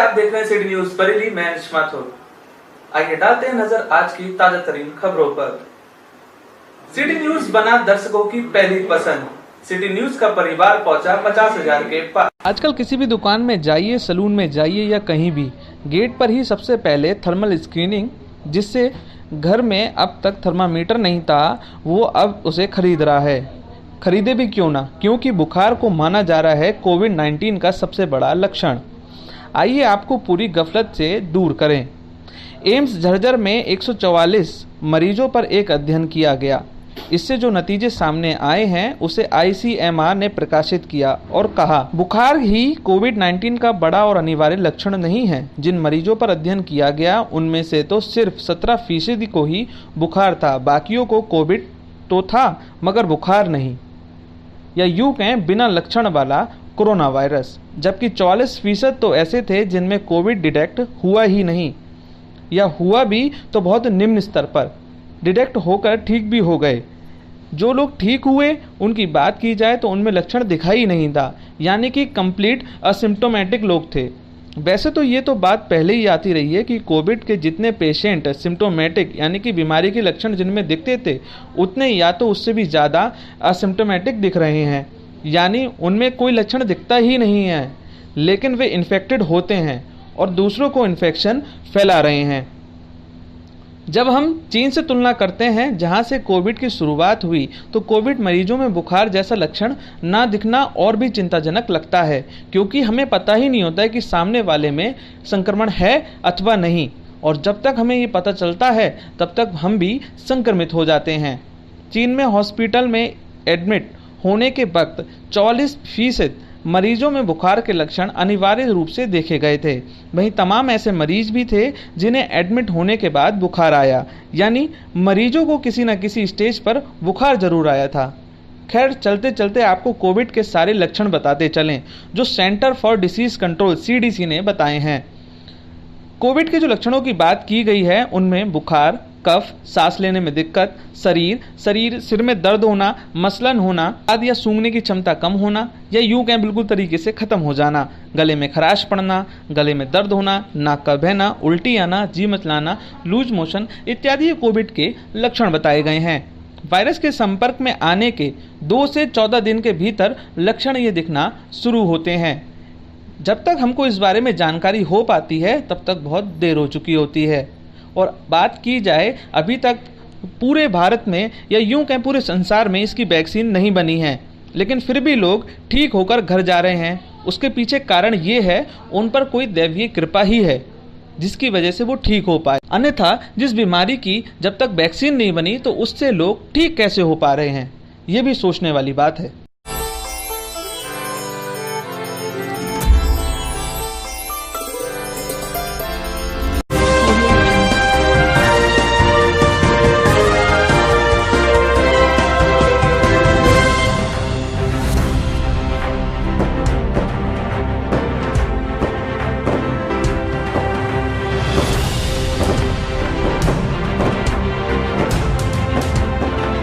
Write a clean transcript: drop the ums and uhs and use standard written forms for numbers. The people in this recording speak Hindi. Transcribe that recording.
आप देख रहे हैं सिटी न्यूज बरेली। मैं माथुर। आइए डालते हैं नजर आज की ताजा तरीन खबरों पर। सिटी न्यूज बना दर्शकों की पहली पसंद। सिटी न्यूज का परिवार पहुंचा 50,000 के पार। आजकल किसी भी दुकान में जाइए, सलून में जाइए या कहीं भी, गेट पर ही सबसे पहले थर्मल स्क्रीनिंग, जिससे घर में अब तक थर्मामीटर नहीं था वो अब उसे खरीद रहा है। खरीदे भी क्यों ना, क्योंकि बुखार को माना जा रहा है कोविड-19 का सबसे बड़ा लक्षण। आइए आपको पूरी गफलत से दूर करें। एम्स झज्जर में 144 मरीजों पर एक अध्ययन किया गया। इससे जो नतीजे सामने आए हैं उसे ICMR ने प्रकाशित किया और कहा, बुखार ही कोविड-19 का बड़ा और अनिवार्य लक्षण नहीं है। जिन मरीजों पर अध्ययन किया गया उनमें से तो सिर्फ 17% को ही बुखार था, बाकियों को कोविड तो था मगर बुखार नहीं, या यूं कहें बिना लक्षण वाला कोरोना वायरस। जबकि 44% तो ऐसे थे जिनमें कोविड डिटेक्ट हुआ ही नहीं, या हुआ भी तो बहुत निम्न स्तर पर, डिटेक्ट होकर ठीक भी हो गए। जो लोग ठीक हुए उनकी बात की जाए तो उनमें लक्षण दिखाई नहीं था, यानी कि कंप्लीट असिम्प्टोमेटिक लोग थे। वैसे तो ये तो बात पहले ही आती रही है कि कोविड के जितने पेशेंट सिम्प्टोमेटिक यानी कि बीमारी के लक्षण जिनमें दिखते थे उतने या तो उससे भी ज़्यादा असिम्प्टोमेटिक दिख रहे हैं, यानी उनमें कोई लक्षण दिखता ही नहीं है, लेकिन वे इन्फेक्टेड होते हैं और दूसरों को इन्फेक्शन फैला रहे हैं। जब हम चीन से तुलना करते हैं जहां से कोविड की शुरुआत हुई, तो कोविड मरीजों में बुखार जैसा लक्षण ना दिखना और भी चिंताजनक लगता है, क्योंकि हमें पता ही नहीं होता है कि सामने वाले में संक्रमण है अथवा नहीं, और जब तक हमें ये पता चलता है तब तक हम भी संक्रमित हो जाते हैं। चीन में हॉस्पिटल में एडमिट होने के वक्त 44% मरीजों में बुखार के लक्षण अनिवार्य रूप से देखे गए थे। वहीं तमाम ऐसे मरीज भी थे जिन्हें एडमिट होने के बाद बुखार आया, यानी मरीजों को किसी न किसी स्टेज पर बुखार जरूर आया था। खैर, चलते चलते आपको कोविड के सारे लक्षण बताते चलें जो centre for disease control CDC ने बताए हैं। कोविड के जो लक्षणों की बात की गई है उनमें बुखार, कफ, सांस लेने में दिक्कत, सिर में दर्द होना, मसलन होना, स्वाद या सूंघने की क्षमता कम होना, या यूं कहें बिल्कुल तरीके से खत्म हो जाना, गले में खराश पड़ना, गले में दर्द होना, नाक का बहना, उल्टी आना, जी मचलाना, लूज मोशन इत्यादि कोविड के लक्षण बताए गए हैं। वायरस के संपर्क में आने के 2 से 14 दिन के भीतर लक्षण ये दिखना शुरू होते हैं। जब तक हमको इस बारे में जानकारी हो पाती है तब तक बहुत देर हो चुकी होती है। और बात की जाए, अभी तक पूरे भारत में या यूं कहें पूरे संसार में इसकी वैक्सीन नहीं बनी है, लेकिन फिर भी लोग ठीक होकर घर जा रहे हैं। उसके पीछे कारण ये है उन पर कोई दैवीय कृपा ही है जिसकी वजह से वो ठीक हो पाए। अन्यथा जिस बीमारी की जब तक वैक्सीन नहीं बनी तो उससे लोग ठीक कैसे हो पा रहे हैं, ये भी सोचने वाली बात है।